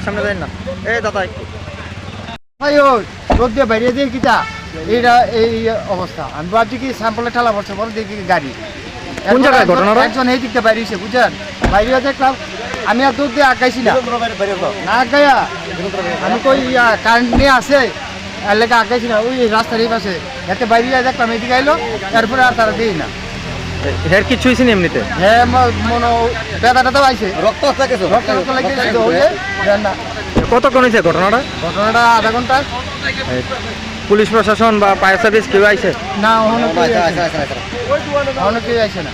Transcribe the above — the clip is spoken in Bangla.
সামনে দেন না এই দাদা ভাই ওই রোদ দিয়ে বাইরে দিয়ে কিটা এইটা এই অবস্থা আমি ভাবছি কি স্যাম্পলে ঠেলা পড়ছে বলে দেখি গাড়ি কোন জায়গায় ঘটনাটা? একজন এই দিকটা বাইরেছে বুঝছেন বাইরে দেখলাম আমি আর দুধ দিয়ে আগাইছি না আগাইয়া আমি কই কারেন্ট নিয়ে আসে এলাকা আগাইছি না ওই রাস্তার এই পাশে এতে বাইরে দেখলাম এদিকে আইলো তারপরে আর তারা দিই না হের কিছু হয়েছে এমনিতে? হ্যাঁ মনে ব্যথাটা তো আইছে রক্ত লাগিয়েছে না কতক্ষণ হয়েছে ঘটনাটা? ঘটনাটা আধা ঘন্টা। পুলিশ প্রশাসন বা ফায়ার সার্ভিস কেউ আইছে? না অনেকেই আইছে না।